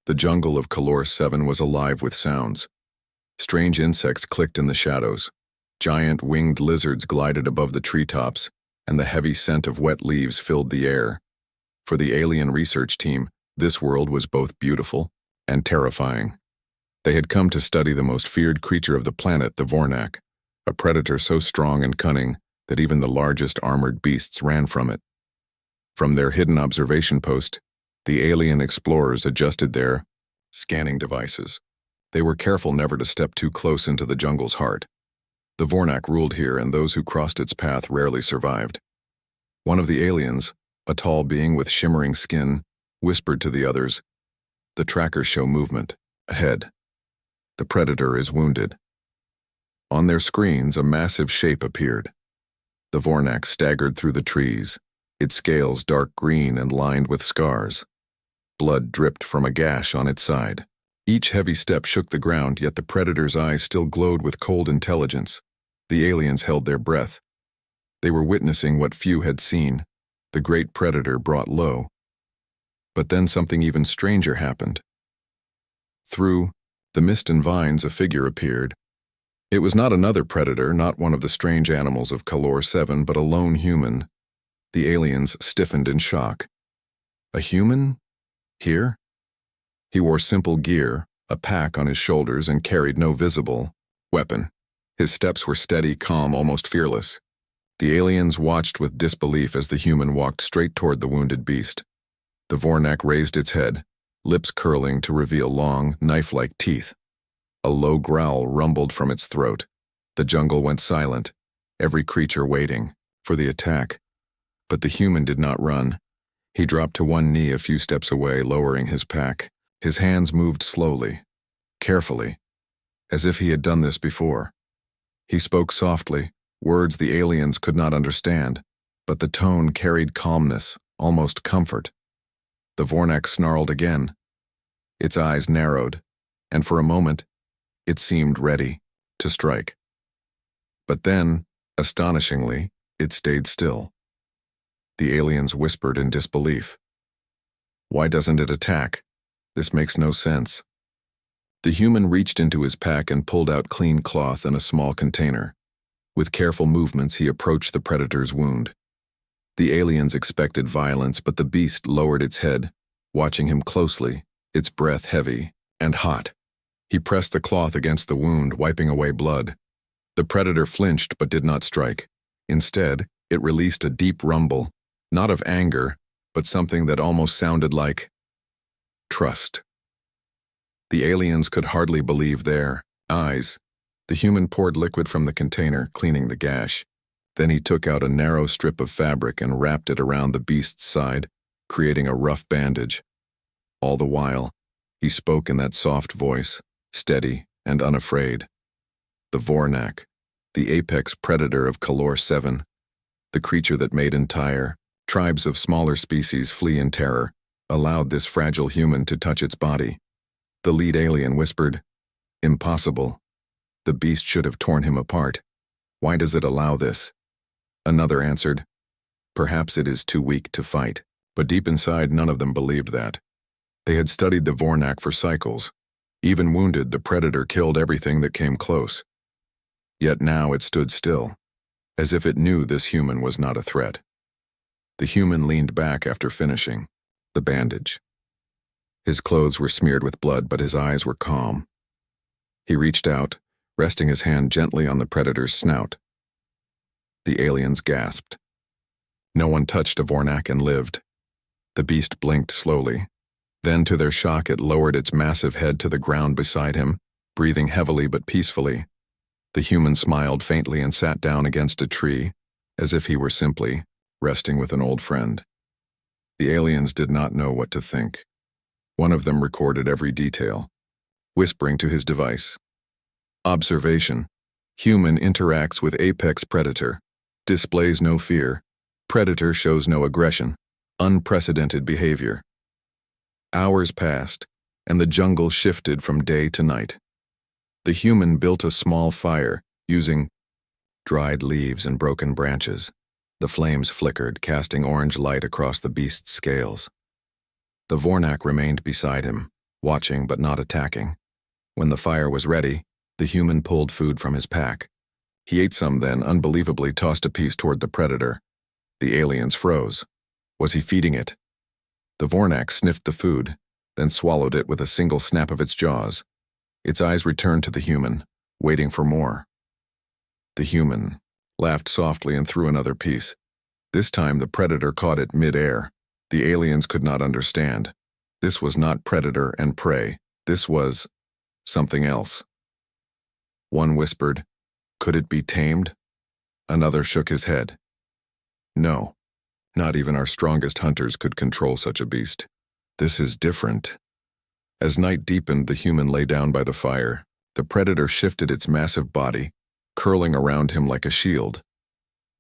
The jungle of Calor 7 was alive with sounds. Strange insects clicked in the shadows. Giant winged lizards glided above the treetops, and the heavy scent of wet leaves filled the air. For the alien research team, this world was both beautiful and terrifying. They had come to study the most feared creature of the planet, the Vornak, a predator so strong and cunning that even the largest armored beasts ran from it. From their hidden observation post, the alien explorers adjusted their scanning devices. They were careful never to step too close into the jungle's heart. The Vornak ruled here, and those who crossed its path rarely survived. One of the aliens, a tall being with shimmering skin, whispered to the others, "The trackers show movement. Ahead. The predator is wounded." On their screens, a massive shape appeared. The Vornak staggered through the trees, its scales dark green and lined with scars. Blood dripped from a gash on its side. Each heavy step shook the ground, yet the predator's eyes still glowed with cold intelligence. The aliens held their breath. They were witnessing what few had seen, the great predator brought low. But then something even stranger happened. Through the mist and vines, a figure appeared. It was not another predator, not one of the strange animals of Calor 7, but a lone human. The aliens stiffened in shock. A human? Here? He wore simple gear, a pack on his shoulders, and carried no visible weapon. His steps were steady, calm, almost fearless. The aliens watched with disbelief as the human walked straight toward the wounded beast. The Vornak raised its head, lips curling to reveal long, knife-like teeth. A low growl rumbled from its throat. The jungle went silent, every creature waiting for the attack. But the human did not run. He dropped to one knee a few steps away, lowering his pack. His hands moved slowly, carefully, as if he had done this before. He spoke softly, words the aliens could not understand, but the tone carried calmness, almost comfort. The Vornak snarled again. Its eyes narrowed, and for a moment, it seemed ready to strike. But then, astonishingly, it stayed still. The aliens whispered in disbelief. "Why doesn't it attack? This makes no sense." The human reached into his pack and pulled out clean cloth and a small container. With careful movements, he approached the predator's wound. The aliens expected violence, but the beast lowered its head, watching him closely, its breath heavy and hot. He pressed the cloth against the wound, wiping away blood. The predator flinched but did not strike. Instead, it released a deep rumble, not of anger, but something that almost sounded like trust. The aliens could hardly believe their eyes. The human poured liquid from the container, cleaning the gash. Then he took out a narrow strip of fabric and wrapped it around the beast's side, creating a rough bandage. All the while, he spoke in that soft voice, steady and unafraid. The Vornak, the apex predator of Calor 7, the creature that made entire tribes of smaller species flee in terror, allowed this fragile human to touch its body. The lead alien whispered, "Impossible. The beast should have torn him apart. Why does it allow this?" Another answered, "Perhaps it is too weak to fight." But deep inside, none of them believed that. They had studied the Vornak for cycles. Even wounded, the predator killed everything that came close. Yet now it stood still, as if it knew this human was not a threat. The human leaned back after finishing the bandage. His clothes were smeared with blood, but his eyes were calm. He reached out, resting his hand gently on the predator's snout. The aliens gasped. No one touched a Vornak and lived. The beast blinked slowly. Then, to their shock, it lowered its massive head to the ground beside him, breathing heavily but peacefully. The human smiled faintly and sat down against a tree, as if he were simply resting with an old friend. The aliens did not know what to think. One of them recorded every detail, whispering to his device. Observation: human interacts with apex predator, displays no fear, predator shows no aggression, unprecedented behavior. Hours passed, and the jungle shifted from day to night. The human built a small fire, using dried leaves and broken branches. The flames flickered, casting orange light across the beast's scales. The Vornak remained beside him, watching but not attacking. When the fire was ready, the human pulled food from his pack. He ate some, then unbelievably tossed a piece toward the predator. The aliens froze. Was he feeding it? The Vornak sniffed the food, then swallowed it with a single snap of its jaws. Its eyes returned to the human, waiting for more. The human laughed softly and threw another piece. This time the predator caught it mid-air. The aliens could not understand. This was not predator and prey. This was something else. One whispered, "Could it be tamed?" Another shook his head. No, not even our strongest hunters could control such a beast. This is different. As night deepened, the human lay down by the fire. The predator shifted its massive body, curling around him like a shield.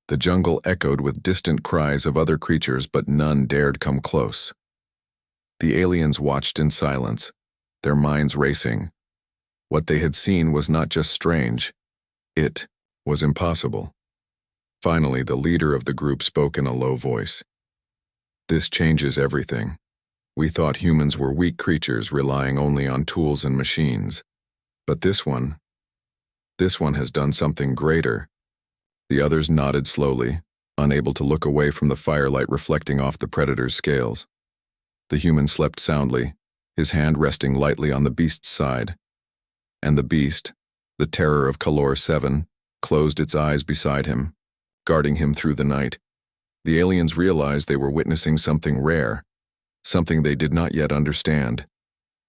The jungle echoed with distant cries of other creatures, but none dared come close. The aliens watched in silence, their minds racing. What they had seen was not just strange, it was impossible. Finally, the leader of the group spoke in a low voice. "This changes everything. We thought humans were weak creatures relying only on tools and machines. But this one has done something greater." The others nodded slowly, unable to look away from the firelight reflecting off the predator's scales. The human slept soundly, his hand resting lightly on the beast's side. And the beast, the terror of Kalor 7, closed its eyes beside him, guarding him through the night. The aliens realized they were witnessing something rare, something they did not yet understand.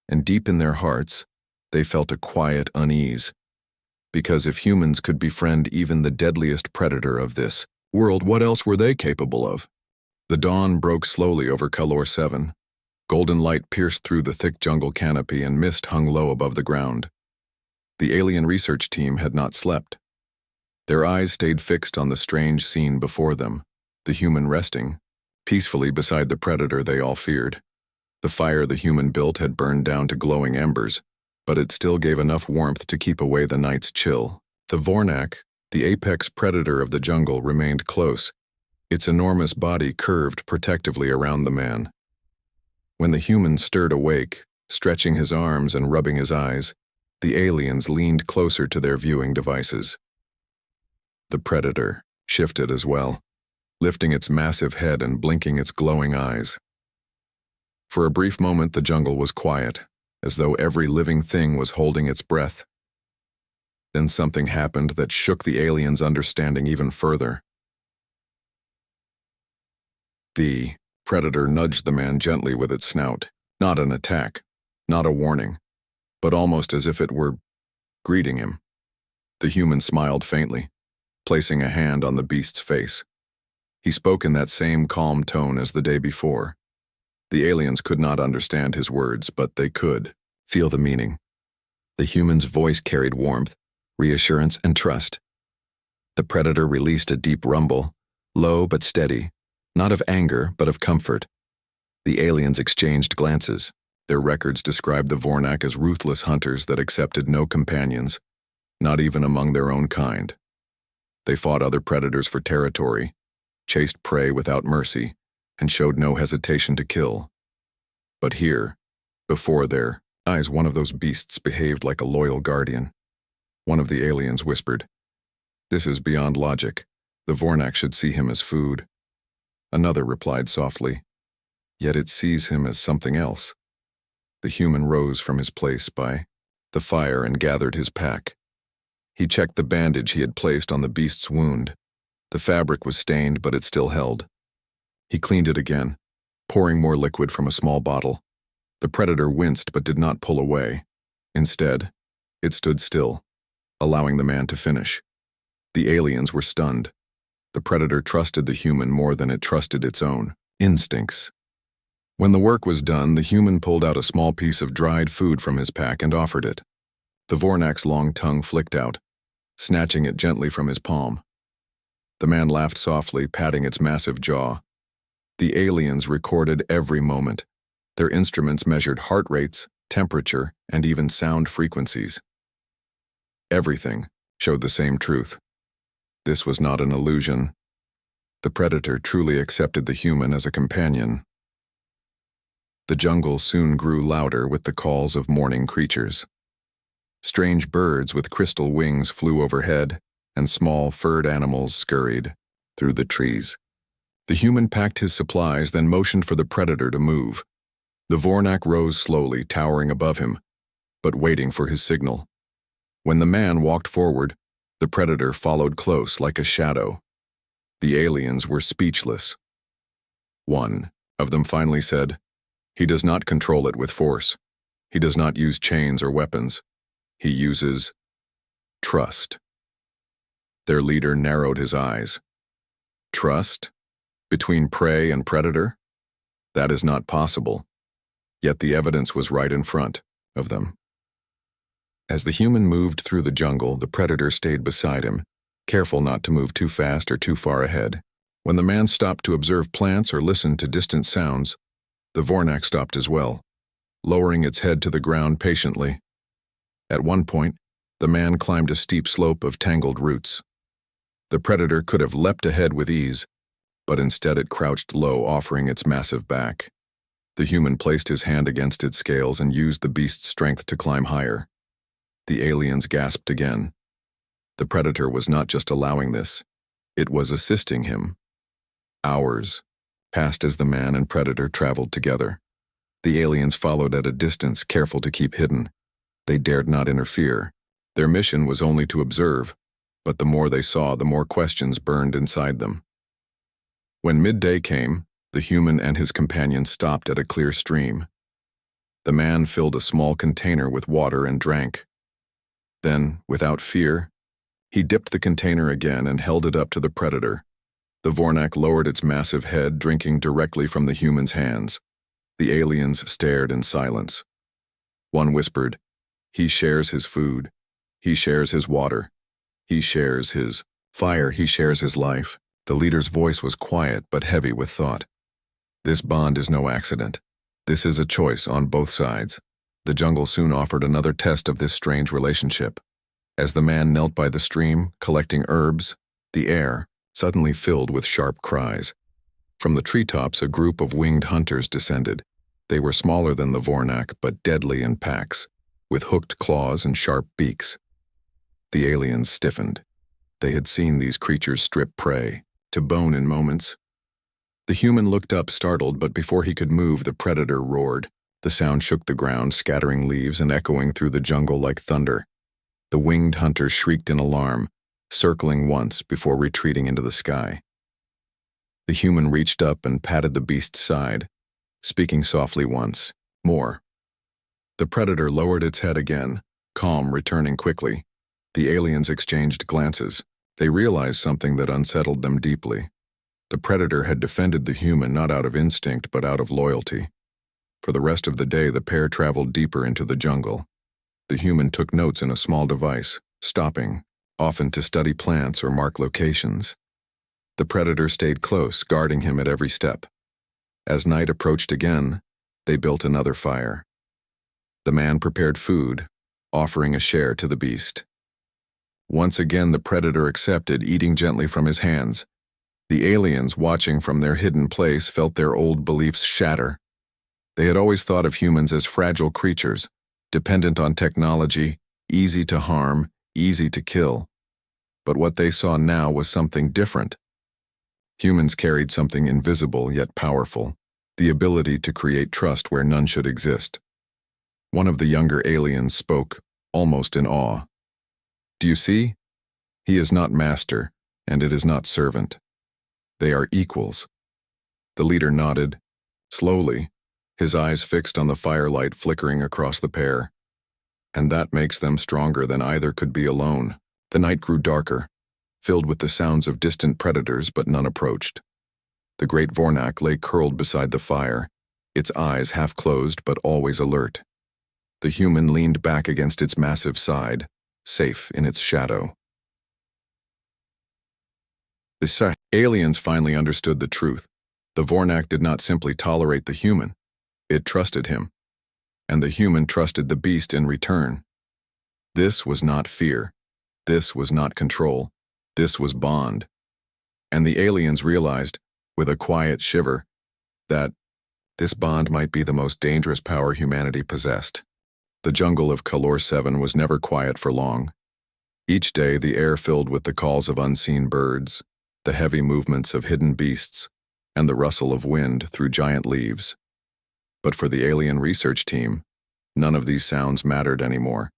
And deep in their hearts, they felt a quiet unease. Because if humans could befriend even the deadliest predator of this world, what else were they capable of? The dawn broke slowly over Kalor 7. Golden light pierced through the thick jungle canopy and mist hung low above the ground. The alien research team had not slept. Their eyes stayed fixed on the strange scene before them, the human resting peacefully beside the predator they all feared. The fire the human built had burned down to glowing embers, but it still gave enough warmth to keep away the night's chill. The Vornak, the apex predator of the jungle, remained close, its enormous body curved protectively around the man. When the human stirred awake, stretching his arms and rubbing his eyes, the aliens leaned closer to their viewing devices. The predator shifted as well, lifting its massive head and blinking its glowing eyes. For a brief moment the jungle was quiet, as though every living thing was holding its breath. Then something happened that shook the aliens' understanding even further. The predator nudged the man gently with its snout, not an attack, not a warning, but almost as if it were greeting him. The human smiled faintly, placing a hand on the beast's face. He spoke in that same calm tone as the day before. The aliens could not understand his words, but they could feel the meaning. The human's voice carried warmth, reassurance, and trust. The predator released a deep rumble, low but steady, not of anger but of comfort. The aliens exchanged glances. Their records described the Vornak as ruthless hunters that accepted no companions, not even among their own kind. They fought other predators for territory, chased prey without mercy, and showed no hesitation to kill. But here, before their eyes, one of those beasts behaved like a loyal guardian. One of the aliens whispered, "This is beyond logic. The Vornak should see him as food." Another replied softly, "Yet it sees him as something else." The human rose from his place by the fire and gathered his pack. He checked the bandage he had placed on the beast's wound. The fabric was stained, but it still held. He cleaned it again, pouring more liquid from a small bottle. The predator winced but did not pull away. Instead, it stood still, allowing the man to finish. The aliens were stunned. The predator trusted the human more than it trusted its own instincts. When the work was done, the human pulled out a small piece of dried food from his pack and offered it. The Vornak's long tongue flicked out, snatching it gently from his palm. The man laughed softly, patting its massive jaw. The aliens recorded every moment. Their instruments measured heart rates, temperature, and even sound frequencies. Everything showed the same truth. This was not an illusion. The predator truly accepted the human as a companion. The jungle soon grew louder with the calls of morning creatures. Strange birds with crystal wings flew overhead, and small furred animals scurried through the trees. The human packed his supplies, then motioned for the predator to move. The Vornak rose slowly, towering above him, but waiting for his signal. When the man walked forward, the predator followed close like a shadow. The aliens were speechless. One of them finally said, "He does not control it with force. He does not use chains or weapons. He uses trust." Their leader narrowed his eyes. Trust? Between prey and predator? That is not possible. Yet the evidence was right in front of them. As the human moved through the jungle, the predator stayed beside him, careful not to move too fast or too far ahead. When the man stopped to observe plants or listen to distant sounds, the Vornak stopped as well, lowering its head to the ground patiently. At one point, the man climbed a steep slope of tangled roots. The predator could have leapt ahead with ease, but instead it crouched low, offering its massive back. The human placed his hand against its scales and used the beast's strength to climb higher. The aliens gasped again. The predator was not just allowing this, it was assisting him. Hours passed as the man and predator traveled together. The aliens followed at a distance, careful to keep hidden. They dared not interfere. Their mission was only to observe, but the more they saw, the more questions burned inside them. When midday came, the human and his companion stopped at a clear stream. The man filled a small container with water and drank. Then, without fear, he dipped the container again and held it up to the predator. The Vornak lowered its massive head, drinking directly from the human's hands. The aliens stared in silence. One whispered, "He shares his food. He shares his water. He shares his fire. He shares his life." The leader's voice was quiet but heavy with thought. This bond is no accident. This is a choice on both sides. The jungle soon offered another test of this strange relationship. As the man knelt by the stream, collecting herbs, the air suddenly filled with sharp cries. From the treetops, a group of winged hunters descended. They were smaller than the Vornak, but deadly in packs, with hooked claws and sharp beaks. The aliens stiffened. They had seen these creatures strip prey to bone in moments. The human looked up, startled, but before he could move, the predator roared. The sound shook the ground, scattering leaves and echoing through the jungle like thunder. The winged hunters shrieked in alarm, circling once before retreating into the sky. The human reached up and patted the beast's side, speaking softly once more. The predator lowered its head again, calm returning quickly. The aliens exchanged glances. They realized something that unsettled them deeply. The predator had defended the human not out of instinct but out of loyalty. For the rest of the day, the pair traveled deeper into the jungle. The human took notes in a small device, stopping, often to study plants or mark locations. The predator stayed close, guarding him at every step. As night approached again, they built another fire. The man prepared food, offering a share to the beast. Once again, the predator accepted, eating gently from his hands. The aliens, watching from their hidden place, felt their old beliefs shatter. They had always thought of humans as fragile creatures, dependent on technology, easy to harm, easy to kill. But what they saw now was something different. Humans carried something invisible yet powerful, the ability to create trust where none should exist. One of the younger aliens spoke, almost in awe. "Do you see? He is not master, and it is not servant. They are equals." The leader nodded, slowly, his eyes fixed on the firelight flickering across the pair. "And that makes them stronger than either could be alone." The night grew darker, filled with the sounds of distant predators, but none approached. The great Vornak lay curled beside the fire, its eyes half closed but always alert. The human leaned back against its massive side, safe in its shadow. The aliens finally understood the truth. The Vornak did not simply tolerate the human, it trusted him. And the human trusted the beast in return. This was not fear. This was not control. This was bond. And the aliens realized, with a quiet shiver, that This bond might be the most dangerous power humanity possessed. The jungle of Kalor 7 was never quiet for long. Each day the air filled with the calls of unseen birds, the heavy movements of hidden beasts, and the rustle of wind through giant leaves. But for the alien research team, none of these sounds mattered anymore.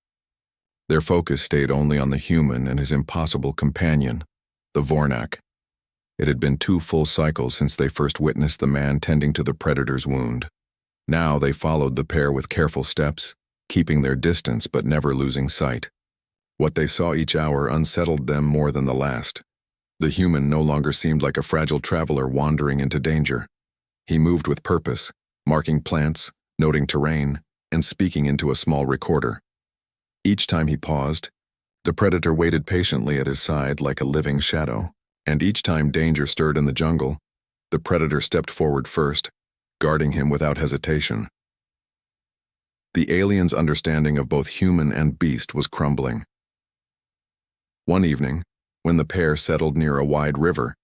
Their focus stayed only on the human and his impossible companion, the Vornak. It had been 2 full cycles since they first witnessed the man tending to the predator's wound. Now they followed the pair with careful steps, keeping their distance but never losing sight. What they saw each hour unsettled them more than the last. The human no longer seemed like a fragile traveler wandering into danger. He moved with purpose, marking plants, noting terrain, and speaking into a small recorder. Each time he paused, the predator waited patiently at his side like a living shadow, and each time danger stirred in the jungle, the predator stepped forward first, guarding him without hesitation. The alien's understanding of both human and beast was crumbling. One evening, when the pair settled near a wide river,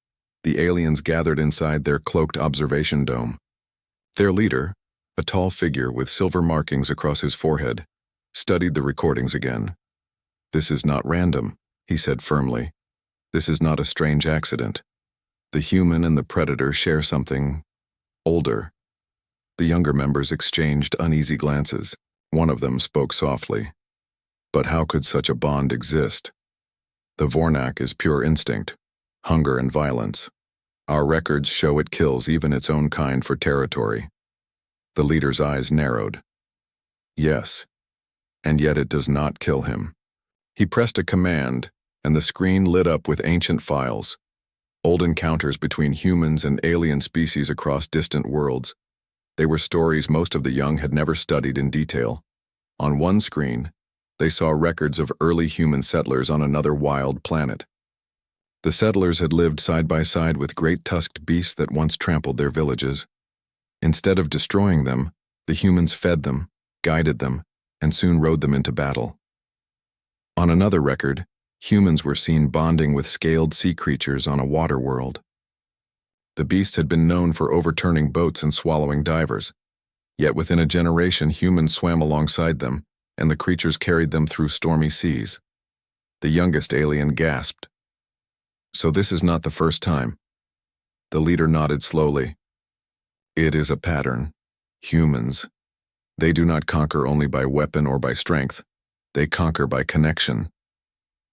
the aliens gathered inside their cloaked observation dome. Their leader, a tall figure with silver markings across his forehead, studied the recordings again. "This is not random," he said firmly. "This is not a strange accident. The human and the predator share something older." The younger members exchanged uneasy glances. One of them spoke softly. "But how could such a bond exist? The Vornak is pure instinct, hunger and violence. Our records show it kills even its own kind for territory." The leader's eyes narrowed. "Yes, and yet it does not kill him." He pressed a command, and the screen lit up with ancient files, old encounters between humans and alien species across distant worlds. They were stories most of the young had never studied in detail. On one screen, they saw records of early human settlers on another wild planet. The settlers had lived side by side with great tusked beasts that once trampled their villages. Instead of destroying them, the humans fed them, guided them, and soon rode them into battle. On another record, humans were seen bonding with scaled sea creatures on a water world. The beasts had been known for overturning boats and swallowing divers. Yet within a generation, humans swam alongside them, and the creatures carried them through stormy seas. The youngest alien gasped. "So this is not the first time." The leader nodded slowly. "It is a pattern. Humans. They do not conquer only by weapon or by strength. They conquer by connection."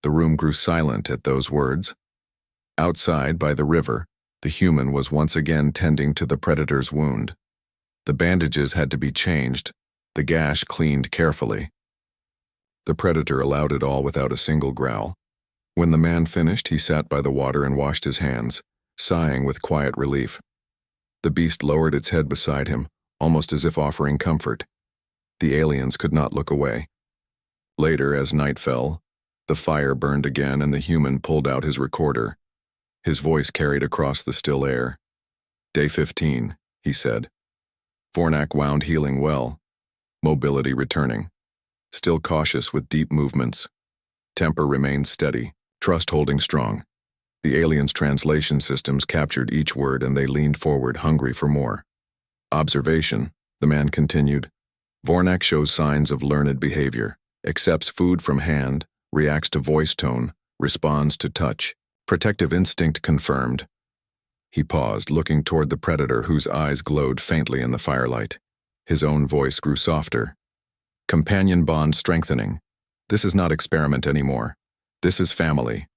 The room grew silent at those words. Outside, by the river, the human was once again tending to the predator's wound. The bandages had to be changed, the gash cleaned carefully. The predator allowed it all without a single growl. When the man finished, he sat by the water and washed his hands, sighing with quiet relief. The beast lowered its head beside him, almost as if offering comfort. The aliens could not look away. Later, as night fell, the fire burned again and the human pulled out his recorder. His voice carried across the still air. "Day 15, he said. Vornak wound healing well. Mobility returning. Still cautious with deep movements. Temper remained steady, trust holding strong." The aliens' translation systems captured each word and they leaned forward, hungry for more. "Observation," the man continued. "Vornak shows signs of learned behavior, accepts food from hand, reacts to voice tone, responds to touch. Protective instinct confirmed." He paused, looking toward the predator whose eyes glowed faintly in the firelight. His own voice grew softer. "Companion bond strengthening. This is not experiment anymore. This is family."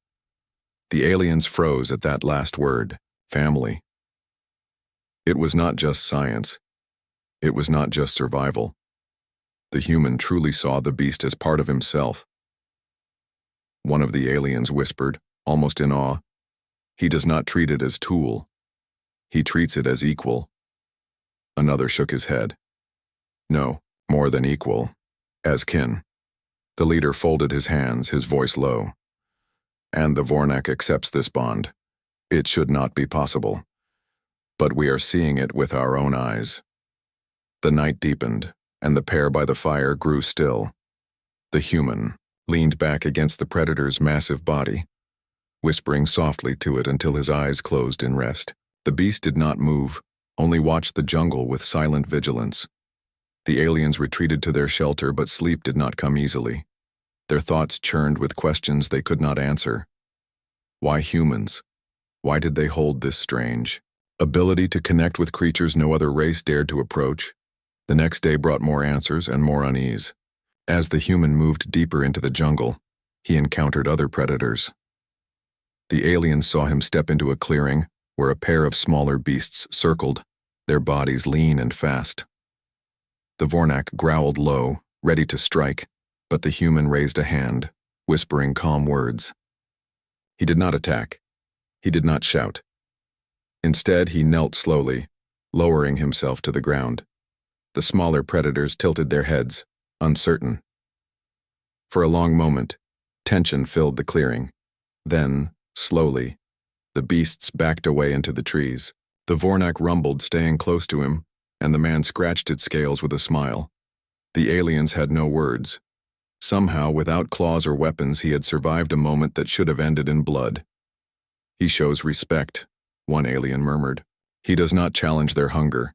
The aliens froze at that last word, family. It was not just science. It was not just survival. The human truly saw the beast as part of himself. One of the aliens whispered, almost in awe, "He does not treat it as tool. He treats it as equal." Another shook his head. "No, more than equal. As kin." The leader folded his hands, his voice low. "And the Vornak accepts this bond. It should not be possible. But we are seeing it with our own eyes." The night deepened, and the pair by the fire grew still. The human leaned back against the predator's massive body, whispering softly to it until his eyes closed in rest. The beast did not move, only watched the jungle with silent vigilance. The aliens retreated to their shelter, but sleep did not come easily. Their thoughts churned with questions they could not answer. Why humans? Why did they hold this strange ability to connect with creatures no other race dared to approach? The next day brought more answers and more unease. As the human moved deeper into the jungle, he encountered other predators. The aliens saw him step into a clearing where a pair of smaller beasts circled, their bodies lean and fast. The Vornak growled low, ready to strike, but the human raised a hand, whispering calm words. He did not attack. He did not shout. Instead, he knelt slowly, lowering himself to the ground. The smaller predators tilted their heads, uncertain. For a long moment, tension filled the clearing. Then, slowly, the beasts backed away into the trees. The Vornak rumbled, staying close to him, and the man scratched its scales with a smile. The aliens had no words. Somehow, without claws or weapons, he had survived a moment that should have ended in blood. He shows respect, one alien murmured. He does not challenge their hunger.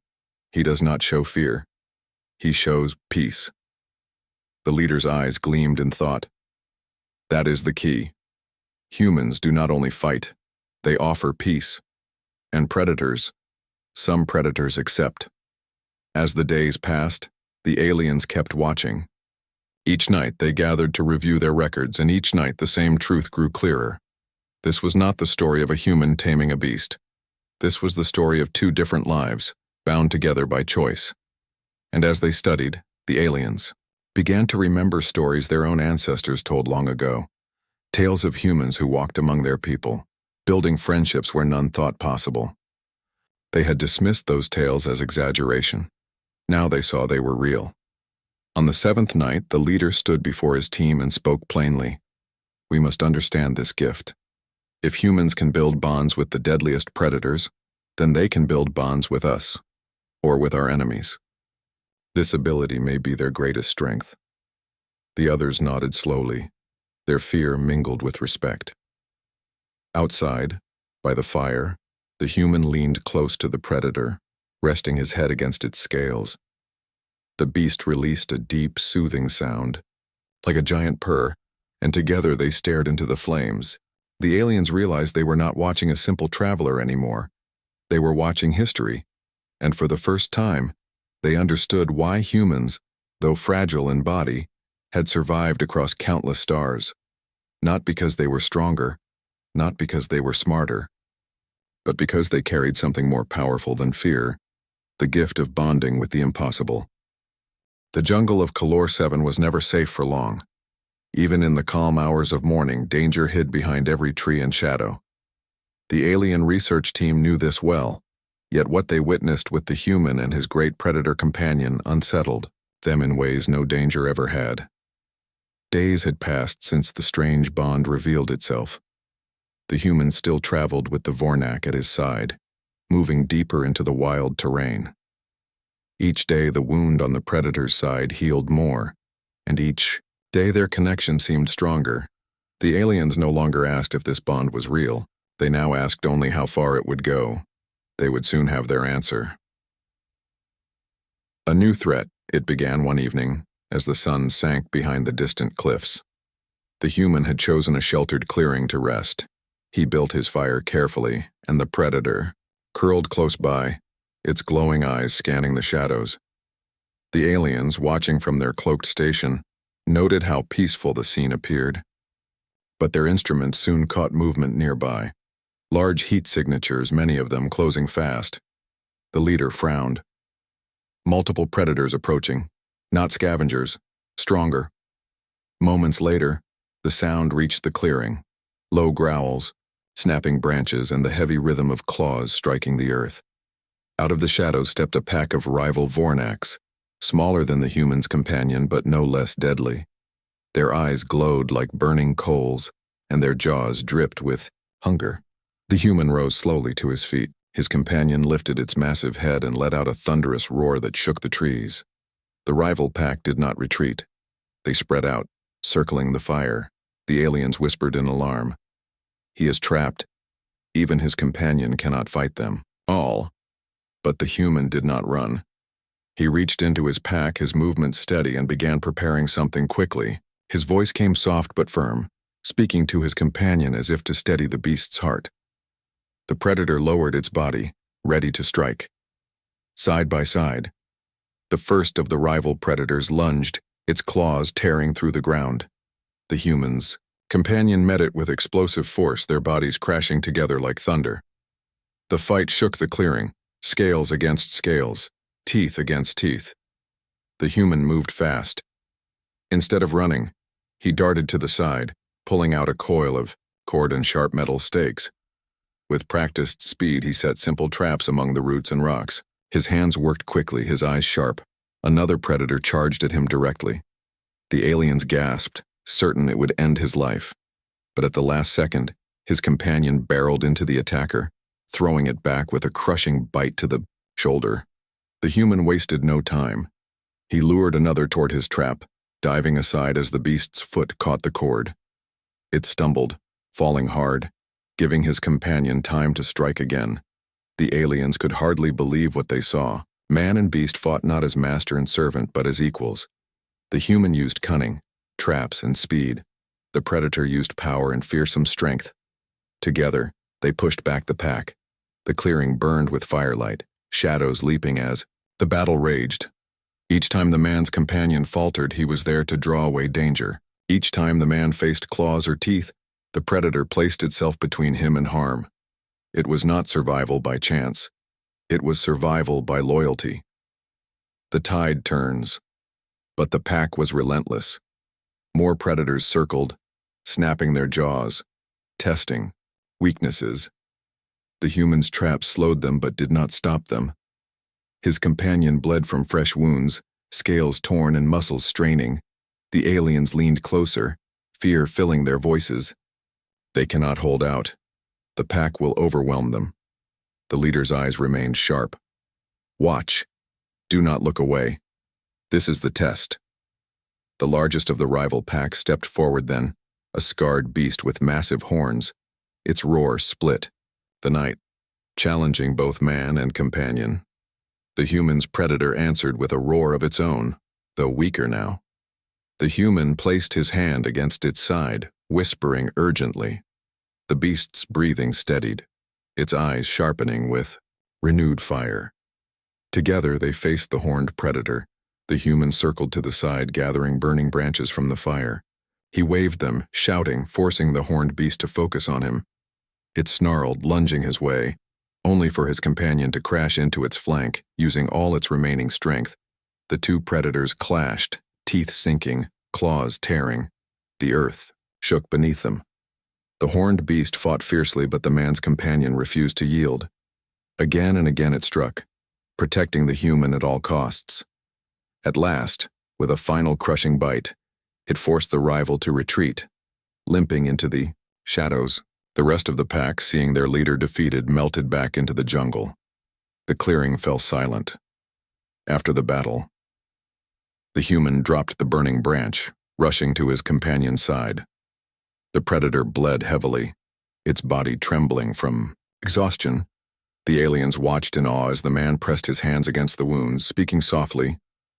He does not show fear. He shows peace. The leader's eyes gleamed in thought. That is the key. Humans do not only fight, they offer peace. And predators, some predators accept. As the days passed, the aliens kept watching. Each night they gathered to review their records, and each night the same truth grew clearer. This was not the story of a human taming a beast. This was the story of two different lives, bound together by choice. And as they studied, the aliens began to remember stories their own ancestors told long ago. Tales of humans who walked among their people, building friendships where none thought possible. They had dismissed those tales as exaggeration. Now they saw they were real. On the seventh night, the leader stood before his team and spoke plainly. We must understand this gift. If humans can build bonds with the deadliest predators, then they can build bonds with us, or with our enemies. This ability may be their greatest strength. The others nodded slowly, their fear mingled with respect. Outside, by the fire, the human leaned close to the predator, resting his head against its scales. The beast released a deep, soothing sound, like a giant purr, and together they stared into the flames. The aliens realized they were not watching a simple traveler anymore. They were watching history, and for the first time, they understood why humans, though fragile in body, had survived across countless stars. Not because they were stronger, not because they were smarter, but because they carried something more powerful than fear, the gift of bonding with the impossible. The jungle of Kalor 7 was never safe for long. Even in the calm hours of morning, danger hid behind every tree and shadow. The alien research team knew this well, yet what they witnessed with the human and his great predator companion unsettled them in ways no danger ever had. Days had passed since the strange bond revealed itself. The human still traveled with the Vornak at his side, moving deeper into the wild terrain. Each day the wound on the predator's side healed more, and each day their connection seemed stronger. The aliens no longer asked if this bond was real. They now asked only how far it would go. They would soon have their answer. A new threat, it began one evening, as the sun sank behind the distant cliffs. The human had chosen a sheltered clearing to rest. He built his fire carefully, and the predator, curled close by, its glowing eyes scanning the shadows. The aliens, watching from their cloaked station, noted how peaceful the scene appeared. But their instruments soon caught movement nearby. Large heat signatures, many of them closing fast. The leader frowned. Multiple predators approaching, not scavengers, stronger. Moments later, the sound reached the clearing. Low growls, snapping branches, and the heavy rhythm of claws striking the earth. Out of the shadows stepped a pack of rival Vornaks, smaller than the human's companion but no less deadly. Their eyes glowed like burning coals, and their jaws dripped with hunger. The human rose slowly to his feet. His companion lifted its massive head and let out a thunderous roar that shook the trees. The rival pack did not retreat. They spread out, circling the fire. The aliens whispered in alarm. He is trapped. Even his companion cannot fight them. All, But the human did not run. He reached into his pack, his movement steady, and began preparing something quickly. His voice came soft but firm, speaking to his companion as if to steady the beast's heart. The predator lowered its body, ready to strike. Side by side, the first of the rival predators lunged, its claws tearing through the ground. The human's companion met it with explosive force, their bodies crashing together like thunder. The fight shook the clearing, scales against scales, teeth against teeth. The human moved fast. Instead of running, he darted to the side, pulling out a coil of cord and sharp metal stakes. With practiced speed, he set simple traps among the roots and rocks. His hands worked quickly, his eyes sharp. Another predator charged at him directly. The aliens gasped, certain it would end his life. But at the last second, his companion barreled into the attacker, throwing it back with a crushing bite to the shoulder. The human wasted no time. He lured another toward his trap, diving aside as the beast's foot caught the cord. It stumbled, falling hard, giving his companion time to strike again. The aliens could hardly believe what they saw. Man and beast fought not as master and servant, but as equals. The human used cunning, traps, and speed. The predator used power and fearsome strength. Together, they pushed back the pack. The clearing burned with firelight, shadows leaping as the battle raged. Each time the man's companion faltered, he was there to draw away danger. Each time the man faced claws or teeth, the predator placed itself between him and harm. It was not survival by chance. It was survival by loyalty. The tide turns. But the pack was relentless. More predators circled, snapping their jaws, testing weaknesses. The human's trap slowed them but did not stop them. His companion bled from fresh wounds, scales torn and muscles straining. The aliens leaned closer, fear filling their voices. They cannot hold out. The pack will overwhelm them. The leader's eyes remained sharp. Watch. Do not look away. This is the test. The largest of the rival packs stepped forward then, a scarred beast with massive horns. Its roar split the night, challenging both man and companion. The human's predator answered with a roar of its own, though weaker now. The human placed his hand against its side, whispering urgently. The beast's breathing steadied, its eyes sharpening with renewed fire. Together they faced the horned predator. The human circled to the side, gathering burning branches from the fire. He waved them, shouting, forcing the horned beast to focus on him. It snarled, lunging his way, only for his companion to crash into its flank, using all its remaining strength. The two predators clashed, teeth sinking, claws tearing. The earth shook beneath them. The horned beast fought fiercely, but the man's companion refused to yield. Again and again it struck, protecting the human at all costs. At last, with a final crushing bite, it forced the rival to retreat, limping into the shadows. The rest of the pack, seeing their leader defeated, melted back into the jungle. The clearing fell silent. After the battle, the human dropped the burning branch, rushing to his companion's side. The predator bled heavily, its body trembling from exhaustion. The aliens watched in awe as the man pressed his hands against the wounds, speaking softly,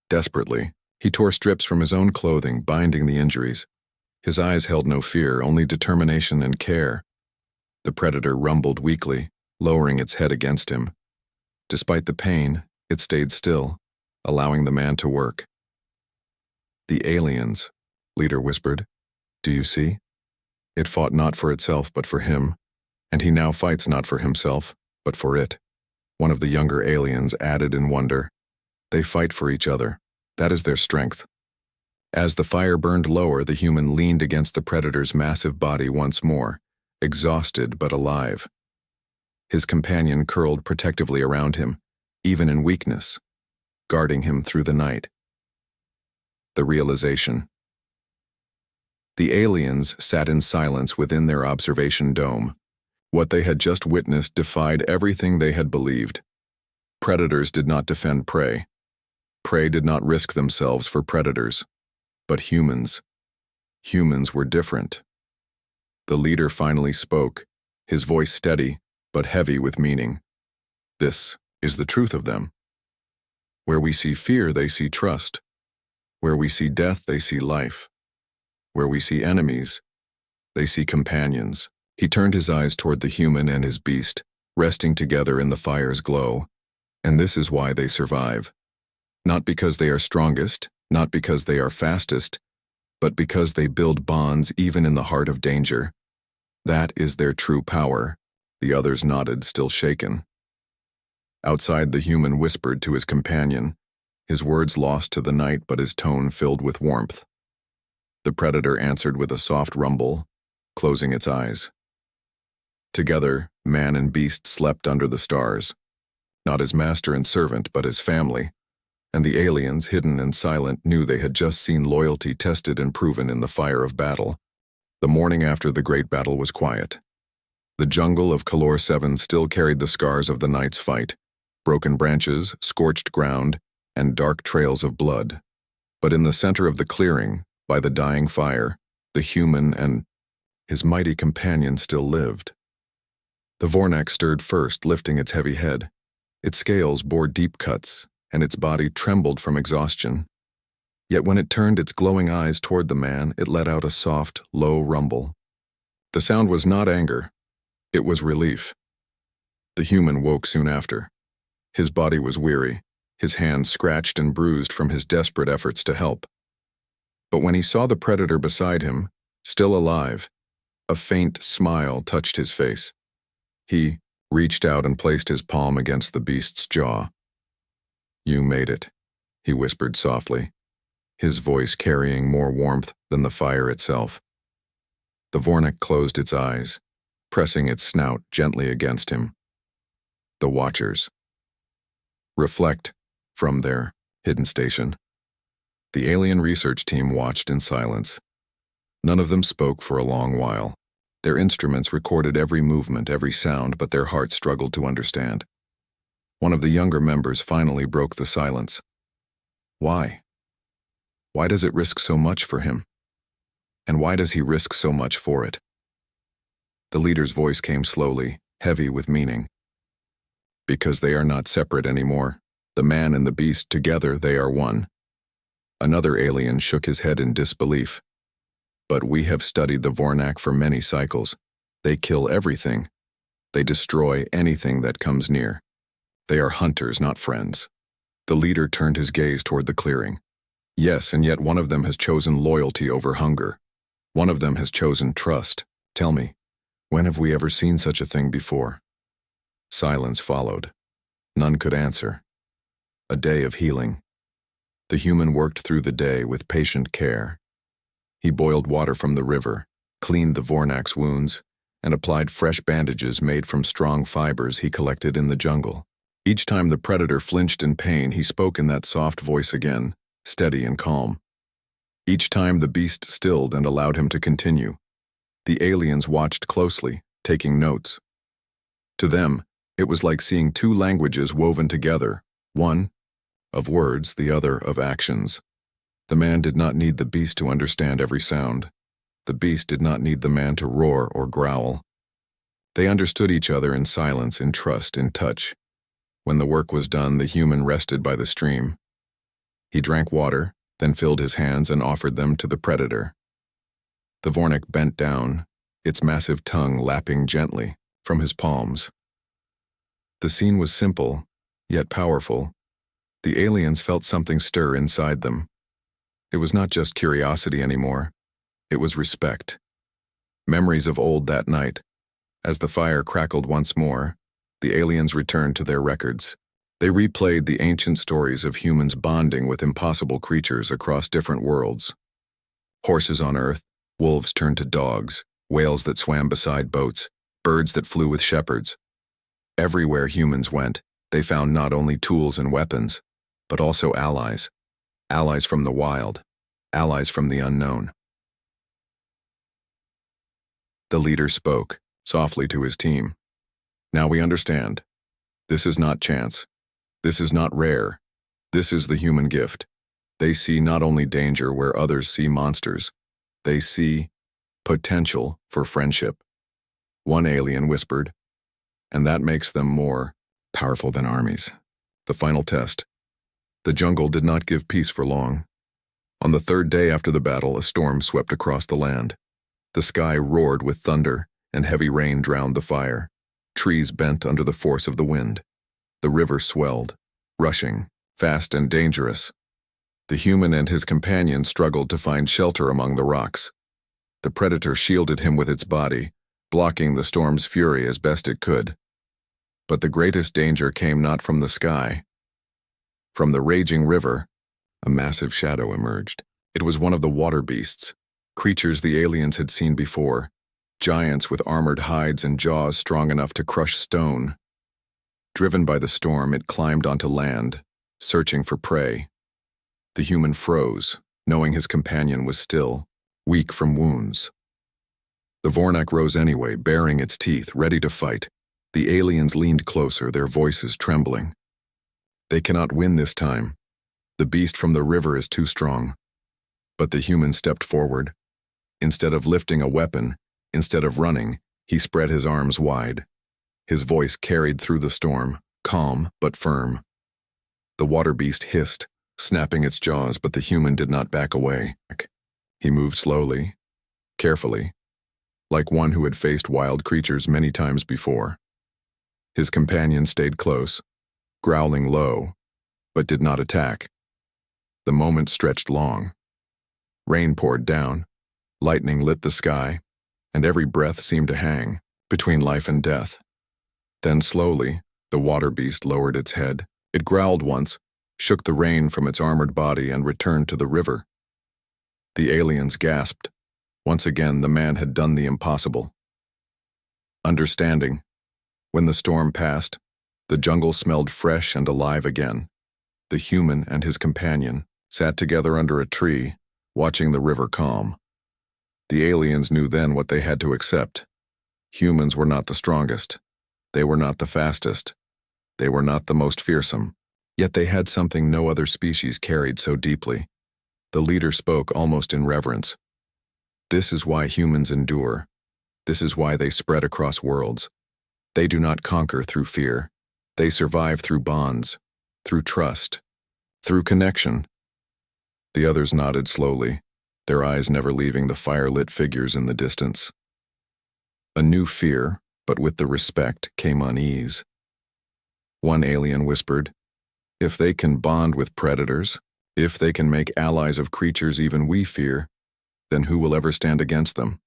desperately. He tore strips from his own clothing, binding the injuries. His eyes held no fear, only determination and care. The predator rumbled weakly, lowering its head against him. Despite the pain, it stayed still, allowing the man to work. "The aliens," Leader whispered. "Do you see? It fought not for itself but for him, and he now fights not for himself, but for it." One of the younger aliens added in wonder. "They fight for each other. That is their strength." As the fire burned lower, the human leaned against the predator's massive body once more, exhausted but alive. His companion curled protectively around him, even in weakness, guarding him through the night. The realization. The aliens sat in silence within their observation dome. What they had just witnessed defied everything they had believed. Predators did not defend prey. Prey did not risk themselves for predators. But humans were different. The leader finally spoke, his voice steady, but heavy with meaning. "This is the truth of them. Where we see fear, they see trust. Where we see death, they see life. Where we see enemies, they see companions. He turned his eyes toward the human and his beast, resting together in the fire's glow. And this is why they survive. Not because they are strongest, not because they are fastest, but because they build bonds even in the heart of danger. That is their true power. The others nodded, still shaken. Outside, the human whispered to his companion, his words lost to the night but his tone filled with warmth. The predator answered with a soft rumble, closing its eyes. Together, man and beast slept under the stars, not as master and servant but as family, and the aliens, hidden and silent, knew they had just seen loyalty tested and proven in the fire of battle. The morning after the great battle was quiet. The jungle of Kalor 7 still carried the scars of the night's fight, broken branches, scorched ground, and dark trails of blood. But in the center of the clearing, by the dying fire, the human and his mighty companion still lived. The Vornak stirred first, lifting its heavy head. Its scales bore deep cuts, and its body trembled from exhaustion. Yet when it turned its glowing eyes toward the man, it let out a soft, low rumble. The sound was not anger. It was relief. The human woke soon after. His body was weary, his hands scratched and bruised from his desperate efforts to help. But when he saw the predator beside him, still alive, a faint smile touched his face. He reached out and placed his palm against the beast's jaw. "You made it," he whispered softly, his voice carrying more warmth than the fire itself. The Vornak closed its eyes, pressing its snout gently against him. The Watchers. Reflect from their hidden station. The alien research team watched in silence. None of them spoke for a long while. Their instruments recorded every movement, every sound, but their hearts struggled to understand. One of the younger members finally broke the silence. Why? Why does it risk so much for him? And why does he risk so much for it? The leader's voice came slowly, heavy with meaning. Because they are not separate anymore. The man and the beast, together they are one. Another alien shook his head in disbelief. But we have studied the Vornak for many cycles. They kill everything. They destroy anything that comes near. They are hunters, not friends. The leader turned his gaze toward the clearing. Yes, and yet one of them has chosen loyalty over hunger. One of them has chosen trust. Tell me, when have we ever seen such a thing before? Silence followed. None could answer. A day of healing. The human worked through the day with patient care. He boiled water from the river, cleaned the Vornak's wounds, and applied fresh bandages made from strong fibers he collected in the jungle. Each time the predator flinched in pain, he spoke in that soft voice again, steady and calm. Each time the beast stilled and allowed him to continue. The aliens watched closely, taking notes. To them, it was like seeing two languages woven together, one of words, the other of actions. The man did not need the beast to understand every sound. The beast did not need the man to roar or growl. They understood each other in silence, in trust, in touch. When the work was done, the human rested by the stream. He drank water, then filled his hands and offered them to the predator. The Vornak bent down, its massive tongue lapping gently from his palms. The scene was simple, yet powerful. The aliens felt something stir inside them. It was not just curiosity anymore. It was respect. Memories of old that night. As the fire crackled once more, the aliens returned to their records. They replayed the ancient stories of humans bonding with impossible creatures across different worlds. Horses on Earth, wolves turned to dogs, whales that swam beside boats, birds that flew with shepherds. Everywhere humans went, they found not only tools and weapons, but also allies. Allies from the wild, allies from the unknown. The leader spoke, softly to his team. Now we understand. This is not chance. This is not rare. This is the human gift. They see not only danger where others see monsters. They see potential for friendship. One alien whispered, and that makes them more powerful than armies. The final test. The jungle did not give peace for long. On the third day after the battle, a storm swept across the land. The sky roared with thunder, and heavy rain drowned the fire. Trees bent under the force of the wind. The river swelled, rushing, fast and dangerous. The human and his companion struggled to find shelter among the rocks. The predator shielded him with its body, blocking the storm's fury as best it could. But the greatest danger came not from the sky. From the raging river, a massive shadow emerged. It was one of the water beasts, creatures the aliens had seen before, giants with armored hides and jaws strong enough to crush stone. Driven by the storm, it climbed onto land, searching for prey. The human froze, knowing his companion was still, weak from wounds. The Vornak rose anyway, baring its teeth, ready to fight. The aliens leaned closer, their voices trembling. They cannot win this time. The beast from the river is too strong. But the human stepped forward. Instead of lifting a weapon, instead of running, he spread his arms wide. His voice carried through the storm, calm but firm. The water beast hissed, snapping its jaws, but the human did not back away. He moved slowly, carefully, like one who had faced wild creatures many times before. His companion stayed close, growling low, but did not attack. The moment stretched long. Rain poured down, lightning lit the sky, and every breath seemed to hang between life and death. Then slowly, the water beast lowered its head. It growled once, shook the rain from its armored body, and returned to the river. The aliens gasped. Once again, the man had done the impossible. Understanding. When the storm passed, the jungle smelled fresh and alive again. The human and his companion sat together under a tree, watching the river calm. The aliens knew then what they had to accept. Humans were not the strongest. They were not the fastest. They were not the most fearsome. Yet they had something no other species carried so deeply. The leader spoke almost in reverence. This is why humans endure. This is why they spread across worlds. They do not conquer through fear. They survive through bonds, through trust, through connection. The others nodded slowly, their eyes never leaving the fire-lit figures in the distance. A new fear, but with the respect came unease. One alien whispered, "If they can bond with predators, if they can make allies of creatures even we fear, then who will ever stand against them?"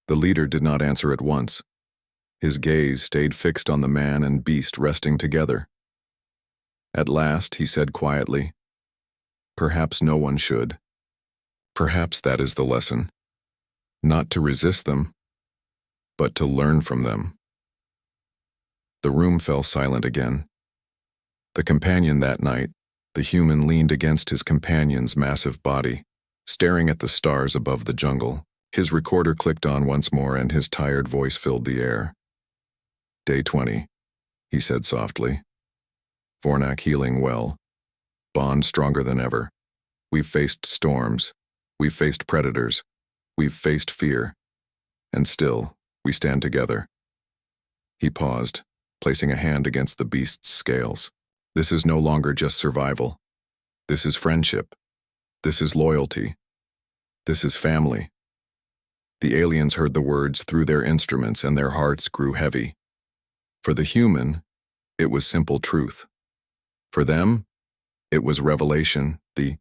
The leader did not answer at once. His gaze stayed fixed on the man and beast resting together. At last, he said quietly, "Perhaps no one should. Perhaps that is the lesson. Not to resist them, but to learn from them." The room fell silent again. The companion that night, the human, leaned against his companion's massive body, staring at the stars above the jungle. His recorder clicked on once more and his tired voice filled the air. "Day 20, he said softly. "Vornak healing well. Bond stronger than ever. We've faced storms. We've faced predators. We've faced fear. And still, we stand together." He paused, placing a hand against the beast's scales. "This is no longer just survival. This is friendship. This is loyalty. This is family." The aliens heard the words through their instruments and their hearts grew heavy. For the human, it was simple truth. For them, it was revelation, the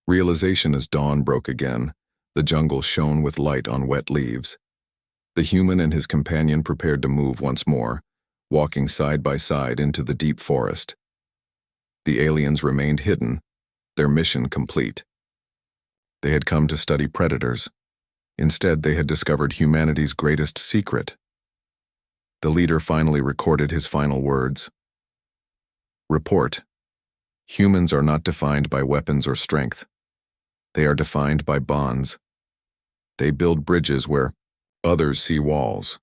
realization. As dawn broke again, the jungle shone with light on wet leaves. The human and his companion prepared to move once more, walking side by side into the deep forest. The aliens remained hidden, their mission complete. They had come to study predators. Instead, they had discovered humanity's greatest secret. The leader finally recorded his final words. "Report. Humans are not defined by weapons or strength. They are defined by bonds. They build bridges where others see walls.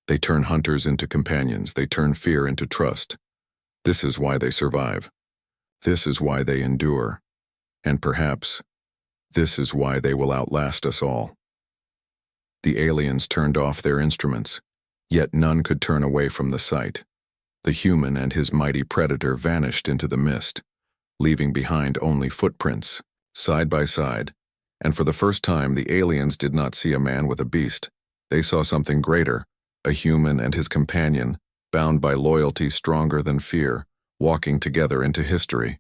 They turn hunters into companions. They turn fear into trust. This is why they survive. This is why they endure. And perhaps, this is why they will outlast us all." The aliens turned off their instruments, yet none could turn away from the sight. The human and his mighty predator vanished into the mist, leaving behind only footprints, side by side. And for the first time, the aliens did not see a man with a beast. They saw something greater, a human and his companion, bound by loyalty stronger than fear, walking together into history.